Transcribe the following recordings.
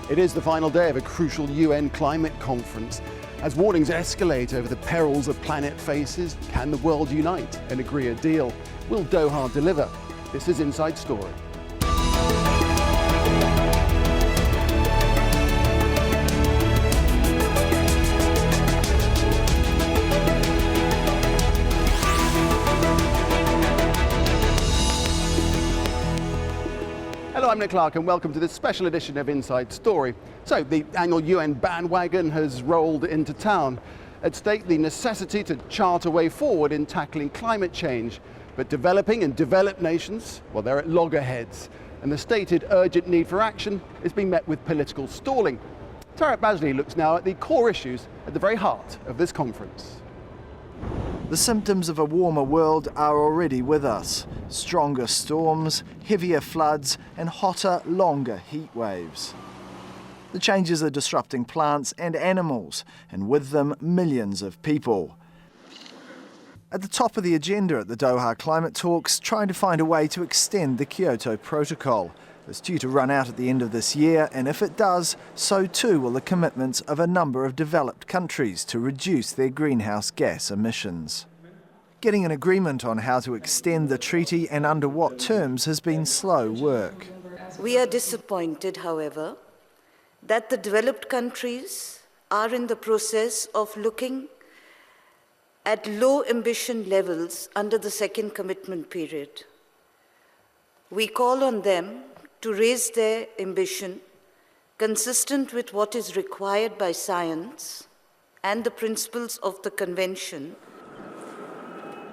It is the final day of a crucial UN climate conference. As warnings escalate over the perils the planet faces, can the world unite and agree a deal? Will Doha deliver? This is Inside Story. Hello, I'm Nick Clark and welcome to this special edition of Inside Story. So, the annual UN bandwagon has rolled into town. At stake, the necessity to chart a way forward in tackling climate change. But developing and developed nations, well, they're at loggerheads. And the stated urgent need for action is being met with political stalling. Tarek Bazley looks now at the core issues at the very heart of this conference. The symptoms of a warmer world are already with us. Stronger storms, heavier floods and hotter, longer heat waves. The changes are disrupting plants and animals, and with them millions of people. At the top of the agenda at the Doha climate talks, trying to find a way to extend the Kyoto Protocol. It's due to run out at the end of this year, and if it does, so too will the commitments of a number of developed countries to reduce their greenhouse gas emissions. Getting an agreement on how to extend the treaty and under what terms has been slow work. We are disappointed, however, that the developed countries are in the process of looking at low ambition levels under the second commitment period. We call on them to raise their ambition consistent with what is required by science and the principles of the Convention.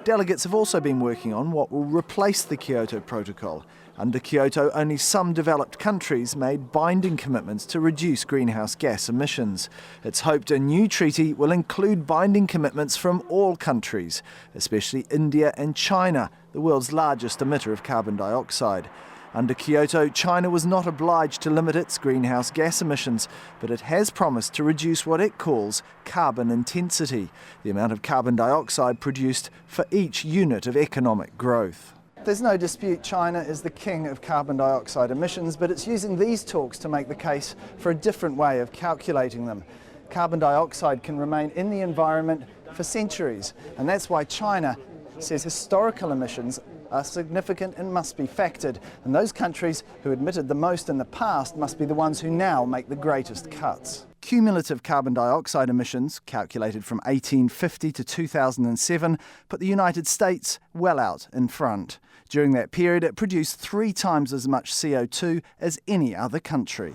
Delegates have also been working on what will replace the Kyoto Protocol. Under Kyoto, only some developed countries made binding commitments to reduce greenhouse gas emissions. It's hoped a new treaty will include binding commitments from all countries, especially India and China, the world's largest emitter of carbon dioxide. Under Kyoto, China was not obliged to limit its greenhouse gas emissions, but it has promised to reduce what it calls carbon intensity, the amount of carbon dioxide produced for each unit of economic growth. There's no dispute China is the king of carbon dioxide emissions, but it's using these talks to make the case for a different way of calculating them. Carbon dioxide can remain in the environment for centuries, and that's why China says historical emissions are significant and must be factored, and those countries who emitted the most in the past must be the ones who now make the greatest cuts. Cumulative carbon dioxide emissions, calculated from 1850 to 2007, put the United States well out in front. During that period, it produced 3 times as much CO2 as any other country.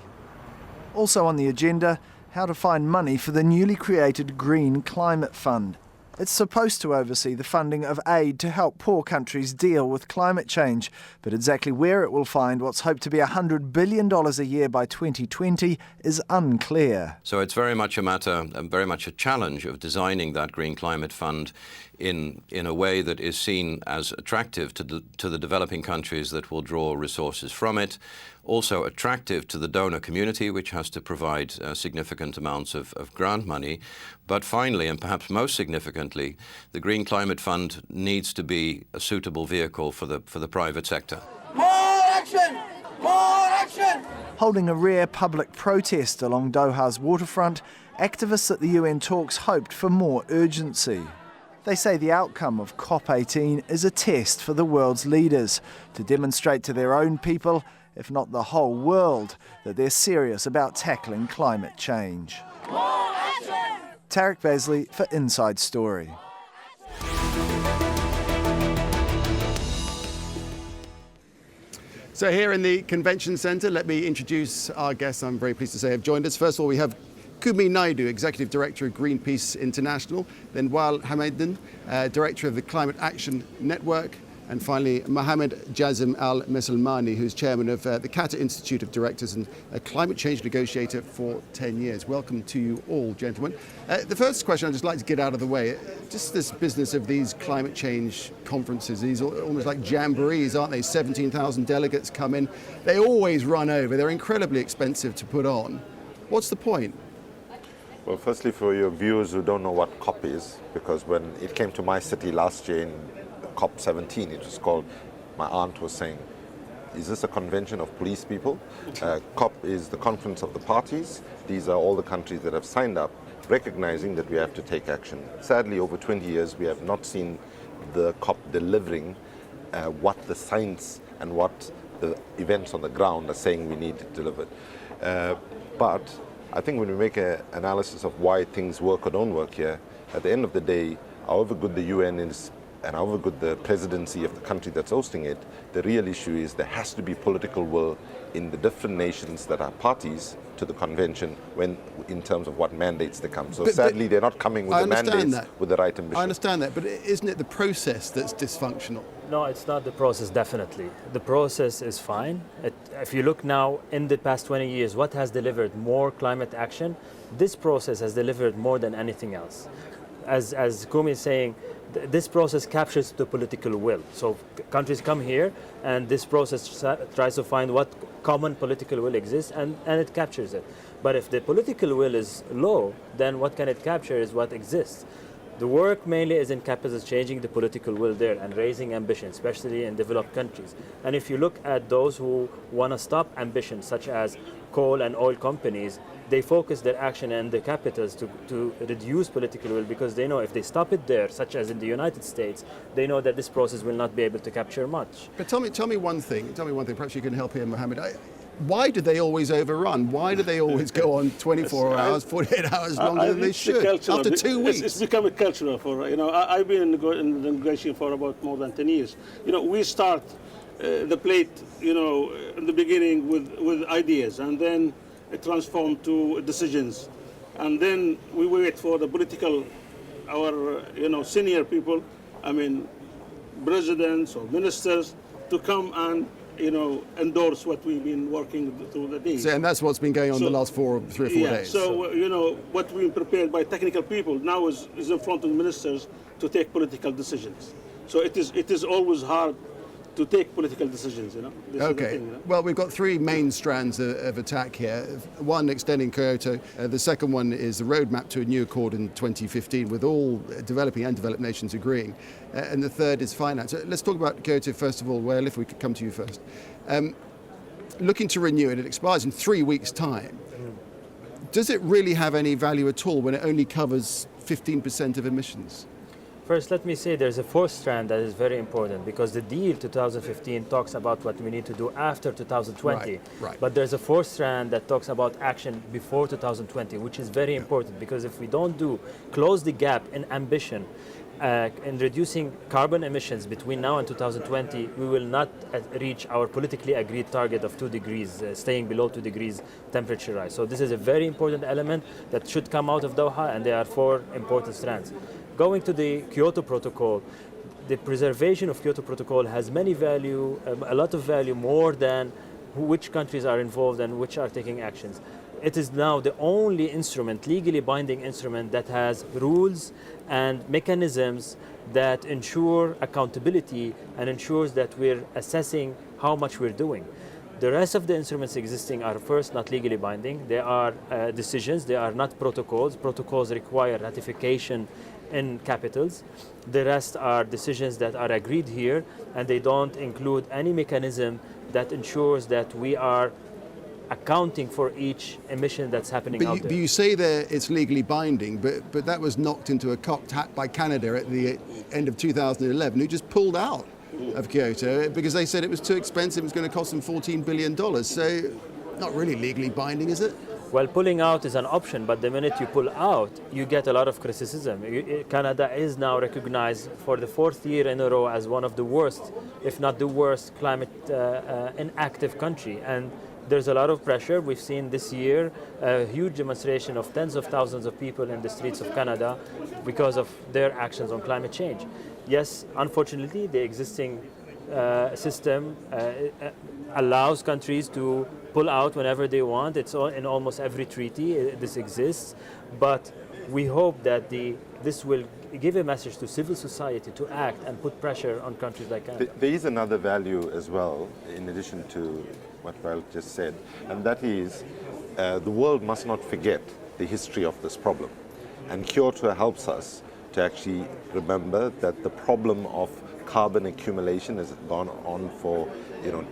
Also on the agenda, how to find money for the newly created Green Climate Fund. It's supposed to oversee the funding of aid to help poor countries deal with climate change, but exactly where it will find what's hoped to be $100 billion a year by 2020 is unclear. So it's very much a matter, very much a challenge of designing that Green Climate Fund in a way that is seen as attractive to the developing countries that will draw resources from it, also attractive to the donor community, which has to provide significant amounts of grant money. But finally, and perhaps most significantly, the Green Climate Fund needs to be a suitable vehicle for the private sector. More action! More action! Holding a rare public protest along Doha's waterfront, activists at the UN talks hoped for more urgency. They say the outcome of COP18 is a test for the world's leaders to demonstrate to their own people, if not the whole world, that they're serious about tackling climate change. Tarek Bazley for Inside Story. So here in the Convention Centre, let me introduce our guests I'm very pleased to say have joined us. First of all, we have Kumi Naidoo, Executive Director of Greenpeace International, then Wael Hmaidan, Director of the Climate Action Network, and finally Mohammed Jassim Almaslamani, who's Chairman of the Qatar Institute of Directors and a climate change negotiator for 10 years. Welcome to you all, gentlemen. The first question I'd just like to get out of the way, just this business of these climate change conferences, these almost like jamborees, aren't they? 17,000 delegates come in. They always run over. They're incredibly expensive to put on. What's the point? Well, firstly, for your viewers who don't know what COP is, because when it came to my city last year in COP17, it was called, my aunt was saying, is this a convention of police people? COP is the conference of the parties. These are all the countries that have signed up, recognizing that we have to take action. Sadly, over 20 years, we have not seen the COP delivering what the science and what the events on the ground are saying we need delivered. But I think when we make an analysis of why things work or don't work here, at the end of the day, however good the UN is and however good the presidency of the country that's hosting it, the real issue is there has to be political will in the different nations that are parties to the convention when, in terms of what mandates they come. So sadly, they're not coming with the mandates with the right ambition. I understand that, but isn't it the process that's dysfunctional? No, it's not the process, definitely. The process is fine. If you look now in the past 20 years, what has delivered more climate action? This process has delivered more than anything else. As Kumi is saying, this process captures the political will. So countries come here and this process tries to find what common political will exists and it captures it. But if the political will is low, then what can it capture is what exists. The work mainly is in capitals changing the political will there and raising ambition, especially in developed countries. And if you look at those who want to stop ambition, such as coal and oil companies, they focus their action in the capitals to reduce political will because they know if they stop it there, such as in the United States, they know that this process will not be able to capture much. But tell me one thing, perhaps you can help here, Mohammed. Why do they always overrun? Why do they always go on 24 hours, 48 hours longer than they should? After 2 weeks. It's become a cultural for, I've been in the negotiation for about more than 10 years. We start the plate, in the beginning with ideas and then it transforms to decisions. And then we wait for the political, our, senior people, presidents or ministers to come and endorse what we've been working through the days. So, and that's what's been going on the last 3 or 4 days. So, what we've prepared by technical people now is in front of the ministers to take political decisions. So it is always hard to take political decisions, This okay. Is the thing, Well, we've got 3 main strands of attack here. One, extending Kyoto. The second one is the roadmap to a new accord in 2015 with all developing and developed nations agreeing. And the third is finance. Let's talk about Kyoto first of all. Wael, if we could come to you first. Looking to renew it, it expires in 3 weeks' time. Does it really have any value at all when it only covers 15% of emissions? First, let me say there's a fourth strand that is very important because the deal 2015 talks about what we need to do after 2020. Right. But there's a fourth strand that talks about action before 2020, which is very important because if we don't close the gap in ambition in reducing carbon emissions between now and 2020, we will not reach our politically agreed target of 2 degrees, staying below 2 degrees temperature rise. So this is a very important element that should come out of Doha, and there are 4 important strands. Going to the Kyoto Protocol, the preservation of Kyoto Protocol has many value, a lot of value more than which countries are involved and which are taking actions. It is now the only instrument, legally binding instrument, that has rules and mechanisms that ensure accountability and ensures that we're assessing how much we're doing. The rest of the instruments existing are first not legally binding. They are decisions, they are not protocols. Protocols require ratification in capitals. The rest are decisions that are agreed here, and they don't include any mechanism that ensures that we are accounting for each emission that's happening out there. But you say that it's legally binding, but that was knocked into a cocked hat by Canada at the end of 2011, who just pulled out of Kyoto because they said it was too expensive, it was going to cost them $14 billion. So not really legally binding, is it? Well, pulling out is an option, but the minute you pull out, you get a lot of criticism. Canada is now recognized for the 4th year in a row as one of the worst, if not the worst, climate inactive country. And there's a lot of pressure. We've seen this year a huge demonstration of tens of thousands of people in the streets of Canada because of their actions on climate change. Yes, unfortunately, the existing system allows countries to pull out whenever they want. It's in almost every treaty. This exists, but we hope that this will give a message to civil society to act and put pressure on countries like Canada. There is another value as well, in addition to what Wael just said, and that is the world must not forget the history of this problem. And Kyoto helps us to actually remember that the problem of carbon accumulation has gone on for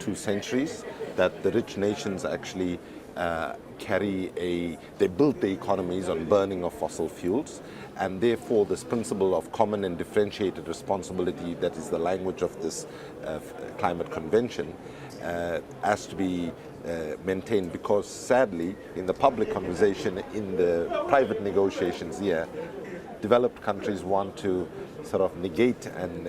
2 centuries, that the rich nations actually they built the economies on burning of fossil fuels, and therefore this principle of common and differentiated responsibility, that is the language of this climate convention, has to be maintained, because sadly in the public conversation, in the private negotiations here, developed countries want to sort of negate and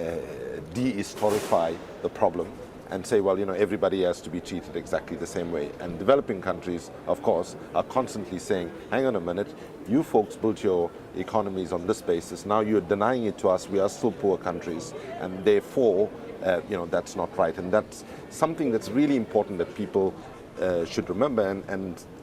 dehistorify the problem and say, well, everybody has to be treated exactly the same way. And developing countries, of course, are constantly saying, hang on a minute, you folks built your economies on this basis, now you're denying it to us, we are still poor countries, and therefore, that's not right. And that's something that's really important that people should remember,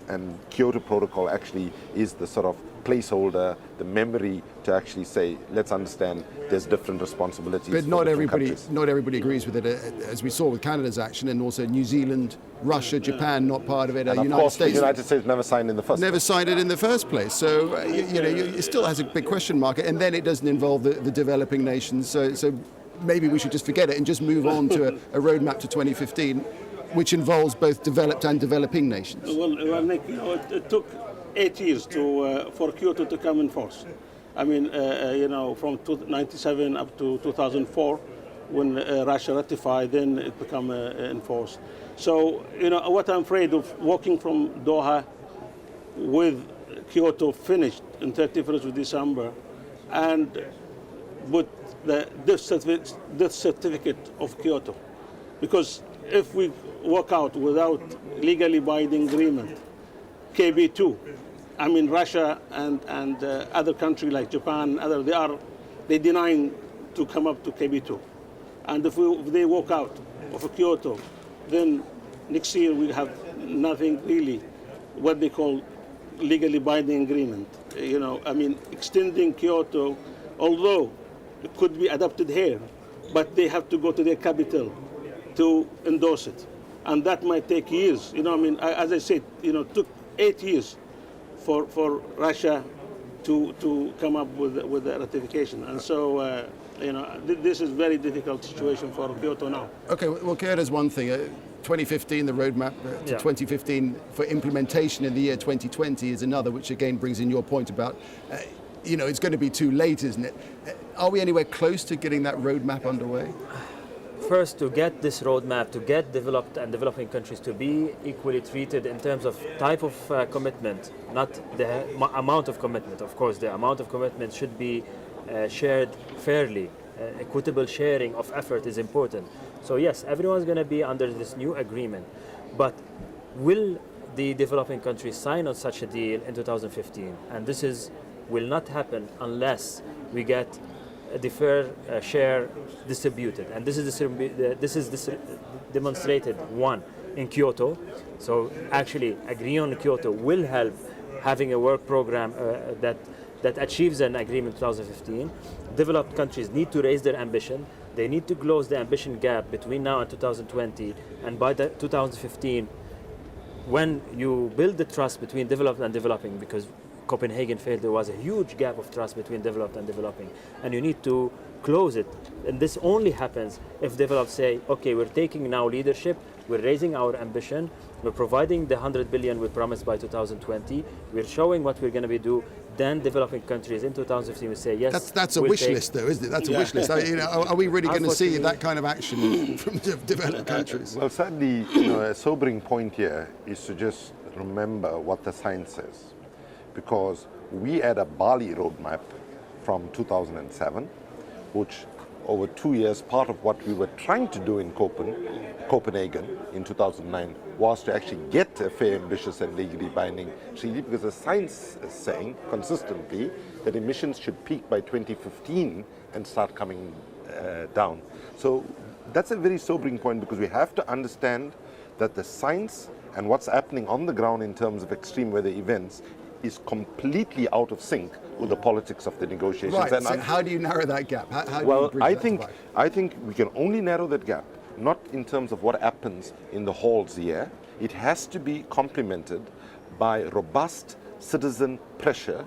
and Kyoto Protocol actually is the sort of placeholder, the memory to actually say, let's understand there's different responsibilities. But for not different everybody, countries. not everybody agrees with it, as we saw with Canada's action, and also New Zealand, Russia, Japan, not part of it. And of United course, States the United States never signed in the first never place. signed it in the first place. So it still has a big question mark, and then it doesn't involve the developing nations. So maybe we should just forget it and just move on to a roadmap to 2015, which involves both developed and developing nations. Well, Nick, it took 8 years for Kyoto to come in force. I mean, from 1997 up to 2004, when Russia ratified, then it became enforced. So, what I'm afraid of, walking from Doha with Kyoto finished in 31st of December, and with the death certificate of Kyoto. Because if we walk out without legally binding agreement, KB2, I mean, Russia and other countries like Japan, they denying to come up to KB2. And if they walk out of Kyoto, then next year we have nothing really, what they call legally binding agreement. Extending Kyoto, although it could be adopted here, but they have to go to their capital to endorse it. And that might take years. As I said, it took 8 years for Russia to come up with the ratification. And so, this is a very difficult situation for Kyoto now. Okay, well, Kyoto's one thing. 2015, the roadmap to 2015 for implementation in the year 2020 is another, which again brings in your point about, it's going to be too late, isn't it? Are we anywhere close to getting that roadmap underway? First, to get this roadmap, to get developed and developing countries to be equally treated in terms of type of commitment, not the amount of commitment. Of course, the amount of commitment should be shared fairly. Equitable sharing of effort is important. So yes, everyone's going to be under this new agreement, but will the developing countries sign on such a deal in 2015? And this will not happen unless we get the fair share distributed, and this is demonstrated in Kyoto. So actually, agreeing on Kyoto will help having a work program that achieves an agreement in 2015. Developed countries need to raise their ambition. They need to close the ambition gap between now and 2020, and by 2015, when you build the trust between developed and developing, because Copenhagen failed, there was a huge gap of trust between developed and developing, and you need to close it. And this only happens if developed say, okay, we're taking now leadership, we're raising our ambition, we're providing the 100 billion we promised by 2020, we're showing what we're going to be do. Then developing countries in 2015 will say yes. That's a wish list, though, isn't it? That's a wish list. Are we really going to see that kind of action from developed countries? Well, sadly, a sobering point here is to just remember what the science says. Because we had a Bali roadmap from 2007, which over 2 years, part of what we were trying to do in Copenhagen in 2009 was to actually get a fair, ambitious and legally binding treaty, because the science is saying consistently that emissions should peak by 2015 and start coming down. So that's a very sobering point, because we have to understand that the science and what's happening on the ground in terms of extreme weather events is completely out of sync with the politics of the negotiations. Right. And so how do you narrow that gap? How do well, you bridge that divide? I think we can only narrow that gap, not in terms of what happens in the halls here. It has to be complemented by robust citizen pressure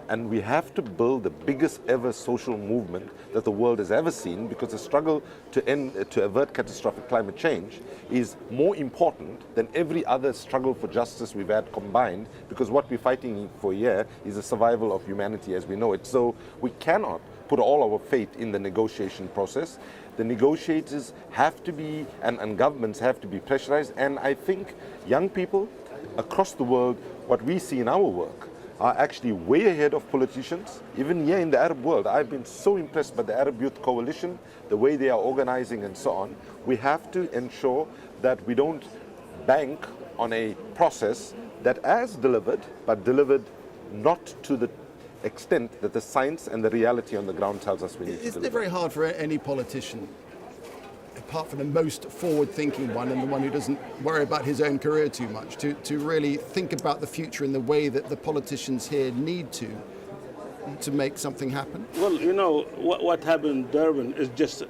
And we have to build the biggest ever social movement that the world has ever seen, because the struggle to avert catastrophic climate change is more important than every other struggle for justice we've had combined, because what we're fighting for here is the survival of humanity as we know it. So we cannot put all our faith in the negotiation process. The negotiators have to be, and governments have to be pressurized. And I think young people across the world, what we see in our work, are actually way ahead of politicians. Even here in the Arab world, I've been so impressed by the Arab Youth Coalition, the way they are organizing and so on. We have to ensure that we don't bank on a process that has delivered, but delivered not to the extent that the science and the reality on the ground tells us we need to deliver. Isn't it very hard for any politician, apart from the most forward-thinking one and the one who doesn't worry about his own career too much, to really think about the future in the way that the politicians here need to make something happen? Well, you know, what happened in Durban is just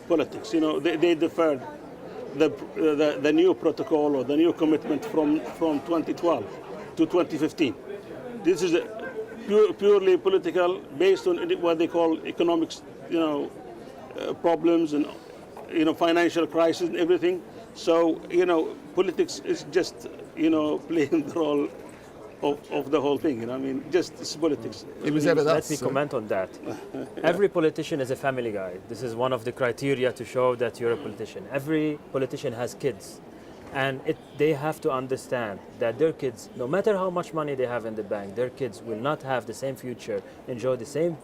politics. You know, they deferred the new protocol or the new commitment from 2012 to 2015. This is purely political, based on what they call economics, problems and financial crisis and everything. So politics is just playing the role of the whole thing. I mean, just it's politics. It was ever that. Let me comment on that. Every politician is a family guy. This is one of the criteria to show that you're a politician. Every politician has kids. And they have to understand that their kids, no matter how much money they have in the bank, their kids will not have the same future, enjoy the same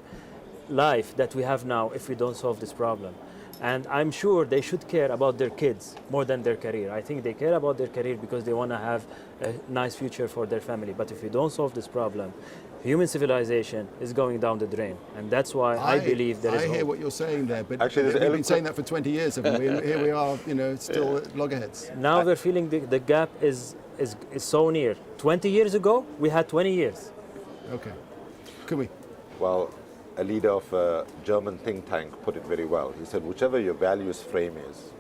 life that we have now if we don't solve this problem. And I'm sure they should care about their kids more than their career. I think they care about their career because they want to have a nice future for their family. But if we don't solve this problem, human civilization is going down the drain. And that's why I believe there is hope. I hear what you're saying there, but actually, we've been saying that for 20 years, haven't we? And here we are, still at loggerheads. Now we're feeling the gap is so near. 20 years ago, we had 20 years. Okay. Kumi. Well, a leader of a German think tank put it very well. He said, whichever your values frame is,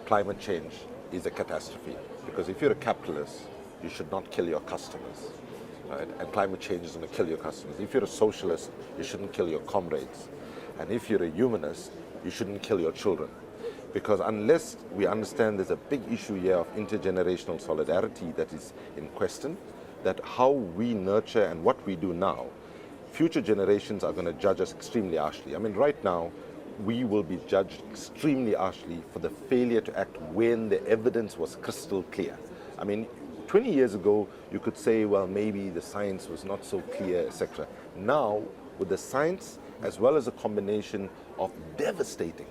climate change is a catastrophe. Because if you're a capitalist, you should not kill your customers. Right? And climate change is going to kill your customers. If you're a socialist, you shouldn't kill your comrades. And if you're a humanist, you shouldn't kill your children. Because unless we understand there's a big issue here of intergenerational solidarity that is in question, that how we nurture and what we do now, future generations are going to judge us extremely harshly. I mean, right now, we will be judged extremely harshly for the failure to act when the evidence was crystal clear. I mean, 20 years ago, you could say, well, maybe the science was not so clear, etc. Now, with the science, as well as a combination of devastating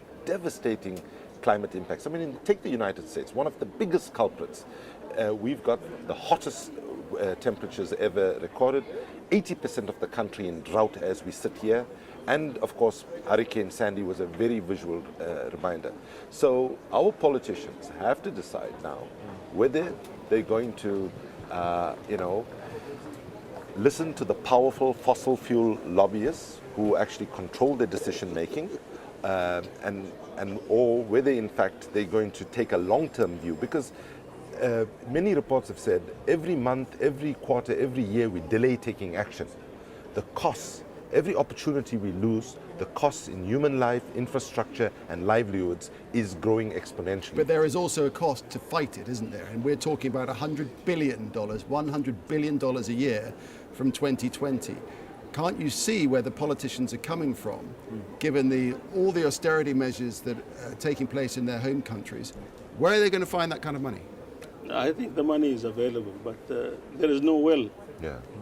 climate impacts. I mean, take the United States, one of the biggest culprits. We've got the hottest temperatures ever recorded, 80% of the country in drought as we sit here. And of course, Hurricane Sandy was a very visual reminder. So our politicians have to decide now whether they're going to, listen to the powerful fossil fuel lobbyists who actually control their decision making, or whether in fact they're going to take a long-term view. Because many reports have said every month, every quarter, every year we delay taking action. The costs, every opportunity we lose, the costs in human life, infrastructure and livelihoods is growing exponentially. But there is also a cost to fight it, isn't there? And we're talking about $100 billion a year from 2020. Can't you see where the politicians are coming from, given all the austerity measures that are taking place in their home countries? Where are they going to find that kind of money? I think the money is available, but there is no will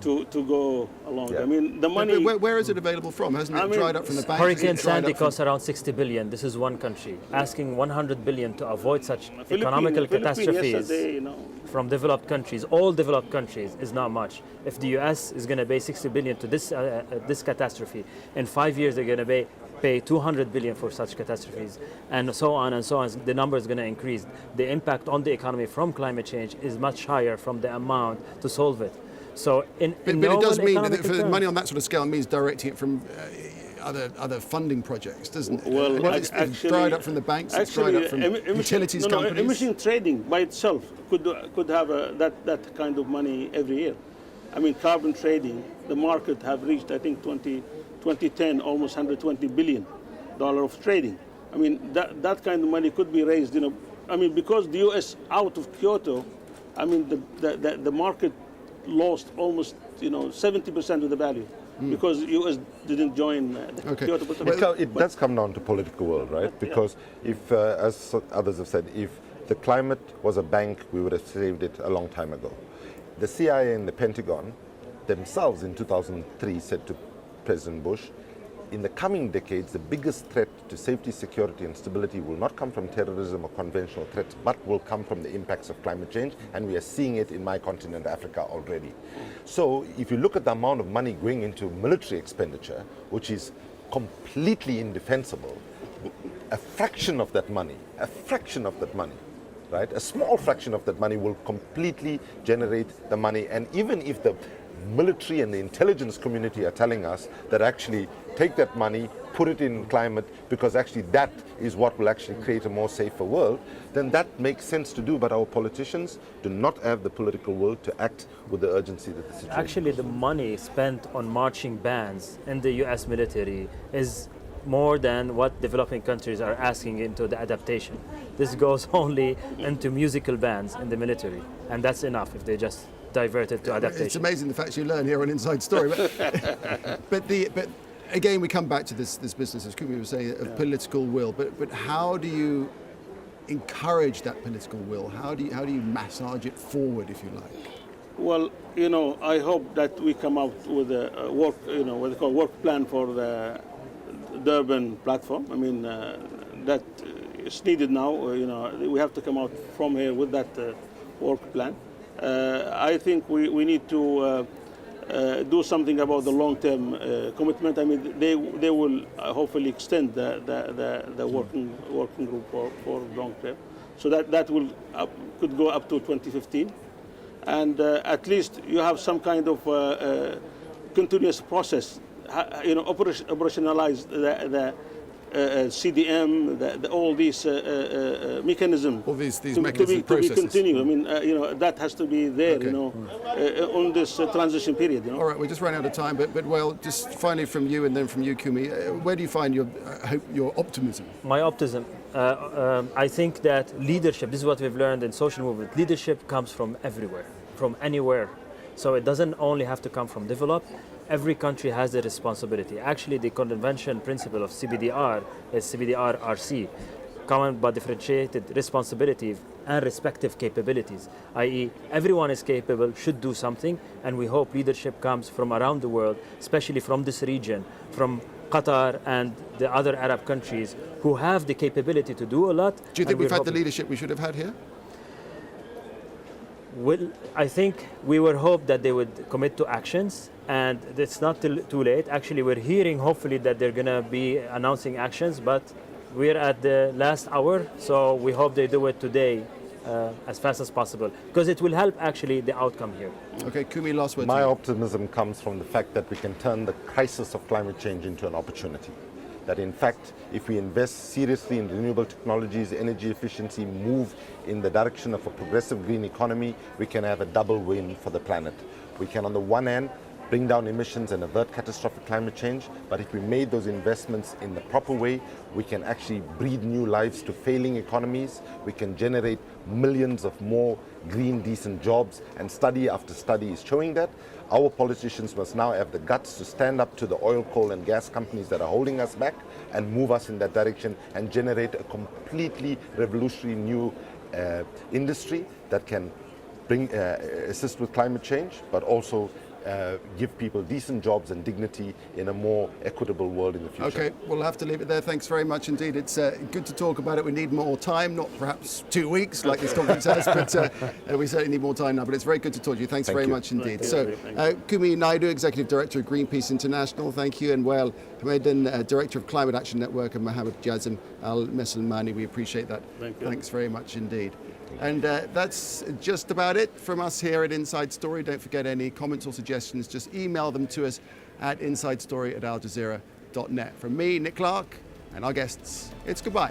to go along. Yeah. I mean, the money... But where is it available from? Hasn't it dried up from the banks? Hurricane Sandy costs around 60 billion. This is one country. Asking 100 billion to avoid such economical catastrophes from developed countries, all developed countries, is not much. If the US is going to pay 60 billion to this catastrophe, in 5 years they're going to pay 200 billion for such catastrophes, and so on and so on. The number is going to increase. The impact on the economy from climate change is much higher from the amount to solve it. So but it does mean that for money on that sort of scale means directing it from other funding projects, doesn't it? Well, it's dried up from the banks, it's dried up from utilities companies. Emission trading by itself could have that kind of money every year. I mean, carbon trading, the market have reached, I think, 2010, almost $120 billion of trading. I mean, that kind of money could be raised, I mean, because the U.S. out of Kyoto, I mean, the market lost almost, 70% of the value because the U.S. didn't join the Kyoto Protocol. It does come down to political will, right? Because if, as others have said, if the climate was a bank, we would have saved it a long time ago. The CIA and the Pentagon themselves in 2003 said to President Bush, in the coming decades, the biggest threat to safety, security, and stability will not come from terrorism or conventional threats, but will come from the impacts of climate change, and we are seeing it in my continent, Africa, already. So if you look at the amount of money going into military expenditure, which is completely indefensible, a fraction of that money, right? A small fraction of that money will completely generate the money, and even if the military and the intelligence community are telling us that actually take that money, put it in climate, because actually that is what will actually create a more safer world, then that makes sense to do. But our politicians do not have the political will to act with the urgency that the situation Actually, the money spent on marching bands in the US military is more than what developing countries are asking into the adaptation. This goes only into musical bands in the military, and that's enough if they just divert it to adaptation. It's amazing the facts you learn here on Inside Story. But again, we come back to this business, as Kumi was saying, of political will. But how do you encourage that political will? How do you massage it forward, if you like? Well, I hope that we come out with a work, what they call work plan for the Durban platform. I mean, that is needed now. We have to come out from here with that work plan. I think we need to do something about the long-term commitment. I mean, they will hopefully extend the working group for long-term, so that will could go up to 2015, and at least you have some kind of continuous process. Operationalize the CDM, all these mechanisms. All these mechanisms, processes. To be continued. I mean, that has to be there, on this transition period. All right, we're just running out of time, but Wael, just finally from you and then from you, Kumi, where do you find your optimism? My optimism, I think that leadership, this is what we've learned in social movement, leadership comes from everywhere, from anywhere. So it doesn't only have to come from developed. Every country has a responsibility. Actually, the convention principle of CBDR is CBDR-RC, common but differentiated responsibility and respective capabilities, i.e. everyone is capable, should do something, and we hope leadership comes from around the world, especially from this region, from Qatar and the other Arab countries who have the capability to do a lot. Do you think we've had the leadership we should have had here? Well, I think we would hope that they would commit to actions, and it's not too late. Actually, we're hearing hopefully that they're going to be announcing actions, but we're at the last hour, so we hope they do it today as fast as possible, because it will help actually the outcome here. Okay, Kumi, last word. My optimism comes from the fact that we can turn the crisis of climate change into an opportunity. That in fact, if we invest seriously in renewable technologies, energy efficiency, move in the direction of a progressive green economy, we can have a double win for the planet. We can, on the one hand, bring down emissions and avert catastrophic climate change, but if we made those investments in the proper way, we can actually breathe new lives to failing economies. We can generate millions of more green, decent jobs, and study after study is showing that. Our politicians must now have the guts to stand up to the oil, coal, and gas companies that are holding us back and move us in that direction and generate a completely revolutionary new industry that can assist with climate change, but also give people decent jobs and dignity in a more equitable world in the future. Okay, we'll have to leave it there. Thanks very much indeed. It's good to talk about it. We need more time, not perhaps 2 weeks like this conference has, but we certainly need more time now. But it's very good to talk to you. Thanks very much indeed. So, Kumi Naidoo, Executive Director of Greenpeace International, thank you. And Wael Hmaidan, Director of Climate Action Network, and Mohammed Jassim Almaslamani. We appreciate that. Thank you. Thanks very much indeed. And that's just about it from us here at Inside Story. Don't forget any comments or suggestions, just email them to us at insidestory@aljazeera.net. From me, Nick Clark, and our guests, it's goodbye.